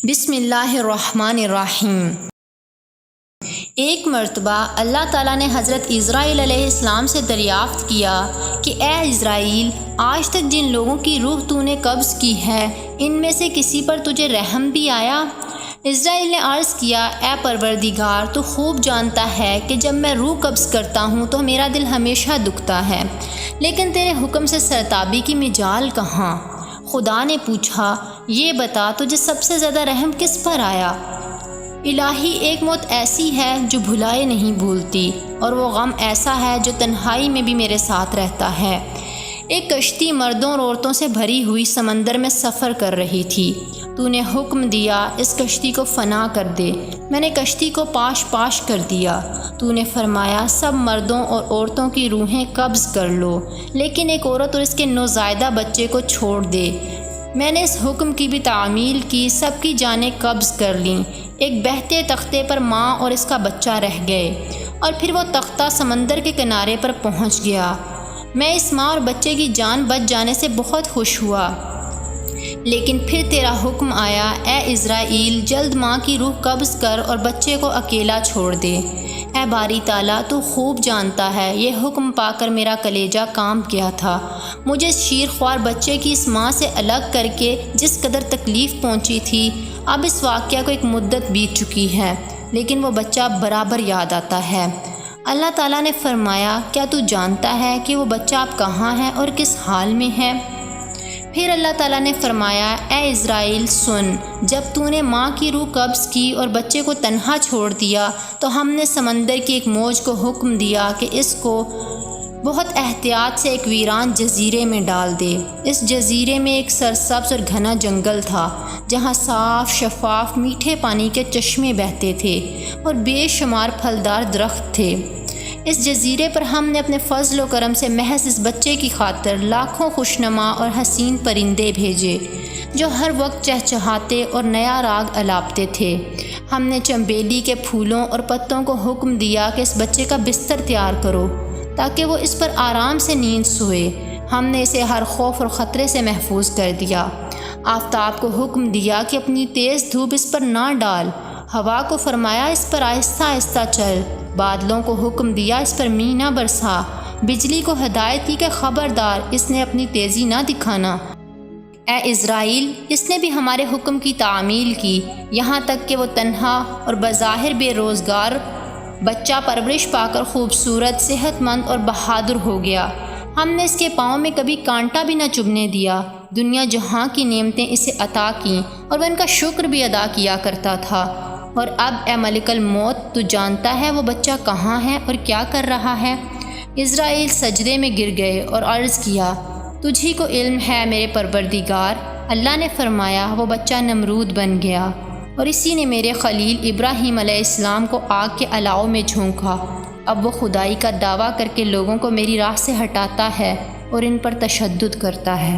بسم اللہ الرحمن الرحیم۔ ایک مرتبہ اللہ تعالیٰ نے حضرت اسرائیل علیہ السلام سے دریافت کیا کہ اے اسرائیل، آج تک جن لوگوں کی روح تو نے قبض کی ہے، ان میں سے کسی پر تجھے رحم بھی آیا؟ اسرائیل نے عرض کیا، اے پروردگار، تو خوب جانتا ہے کہ جب میں روح قبض کرتا ہوں تو میرا دل ہمیشہ دکھتا ہے، لیکن تیرے حکم سے سرتابی کی مجال کہاں؟ خدا نے پوچھا، یہ بتا تجھے سب سے زیادہ رحم کس پر آیا؟ الہی، ایک موت ایسی ہے جو بھلائے نہیں بھولتی، اور وہ غم ایسا ہے جو تنہائی میں بھی میرے ساتھ رہتا ہے۔ ایک کشتی مردوں اور عورتوں سے بھری ہوئی سمندر میں سفر کر رہی تھی۔ تو نے حکم دیا، اس کشتی کو فنا کر دے۔ میں نے کشتی کو پاش پاش کر دیا۔ تو نے فرمایا، سب مردوں اور عورتوں کی روحیں قبض کر لو، لیکن ایک عورت اور اس کے نوزائیدہ بچے کو چھوڑ دے۔ میں نے اس حکم کی بھی تعمیل کی، سب کی جانیں قبض کر لیں۔ ایک بہتے تختے پر ماں اور اس کا بچہ رہ گئے، اور پھر وہ تختہ سمندر کے کنارے پر پہنچ گیا۔ میں اس ماں اور بچے کی جان بچ جانے سے بہت خوش ہوا، لیکن پھر تیرا حکم آیا، اے اسرائیل، جلد ماں کی روح قبض کر اور بچے کو اکیلا چھوڑ دے۔ اے باری تعالیٰ، تو خوب جانتا ہے یہ حکم پا کر میرا کلیجہ کام کیا تھا۔ مجھے اس شیرخوار بچے کی اس ماں سے الگ کر کے جس قدر تکلیف پہنچی تھی، اب اس واقعہ کو ایک مدت بیت چکی ہے، لیکن وہ بچہ برابر یاد آتا ہے۔ اللہ تعالیٰ نے فرمایا، کیا تو جانتا ہے کہ وہ بچہ اب کہاں ہے اور کس حال میں ہے؟ پھر اللہ تعالیٰ نے فرمایا، اے اسرائیل سن، جب تو نے ماں کی روح قبض کی اور بچے کو تنہا چھوڑ دیا تو ہم نے سمندر کی ایک موج کو حکم دیا کہ اس کو بہت احتیاط سے ایک ویران جزیرے میں ڈال دے۔ اس جزیرے میں ایک سرسبز اور گھنا جنگل تھا، جہاں صاف شفاف میٹھے پانی کے چشمے بہتے تھے اور بے شمار پھلدار درخت تھے۔ اس جزیرے پر ہم نے اپنے فضل و کرم سے محض اس بچے کی خاطر لاکھوں خوشنما اور حسین پرندے بھیجے، جو ہر وقت چہچہاتے اور نیا راگ الاپتے تھے۔ ہم نے چنبیلی کے پھولوں اور پتوں کو حکم دیا کہ اس بچے کا بستر تیار کرو، تاکہ وہ اس پر آرام سے نیند سوئے۔ ہم نے اسے ہر خوف اور خطرے سے محفوظ کر دیا۔ آفتاب کو حکم دیا کہ اپنی تیز دھوپ اس پر نہ ڈال۔ ہوا کو فرمایا، اس پر آہستہ آہستہ چل۔ بادلوں کو حکم دیا، اس پر مینہ نہ برسا۔ بجلی کو ہدایت کی کہ خبردار، اس نے اپنی تیزی نہ دکھانا۔ اے اسرائیل، اس نے بھی ہمارے حکم کی تعمیل کی، یہاں تک کہ وہ تنہا اور بظاہر بے روزگار بچہ پرورش پا کر خوبصورت، صحت مند اور بہادر ہو گیا۔ ہم نے اس کے پاؤں میں کبھی کانٹا بھی نہ چبھنے دیا۔ دنیا جہاں کی نعمتیں اسے عطا کیں، اور وہ ان کا شکر بھی ادا کیا کرتا تھا۔ اور اب اے ملک الموت، تو جانتا ہے وہ بچہ کہاں ہے اور کیا کر رہا ہے؟ اسرائیل سجدے میں گر گئے اور عرض کیا، تجھی کو علم ہے میرے پروردگار۔ اللہ نے فرمایا، وہ بچہ نمرود بن گیا، اور اسی نے میرے خلیل ابراہیم علیہ السلام کو آگ کے الاؤ میں جھونکا۔ اب وہ خدائی کا دعویٰ کر کے لوگوں کو میری راہ سے ہٹاتا ہے اور ان پر تشدد کرتا ہے۔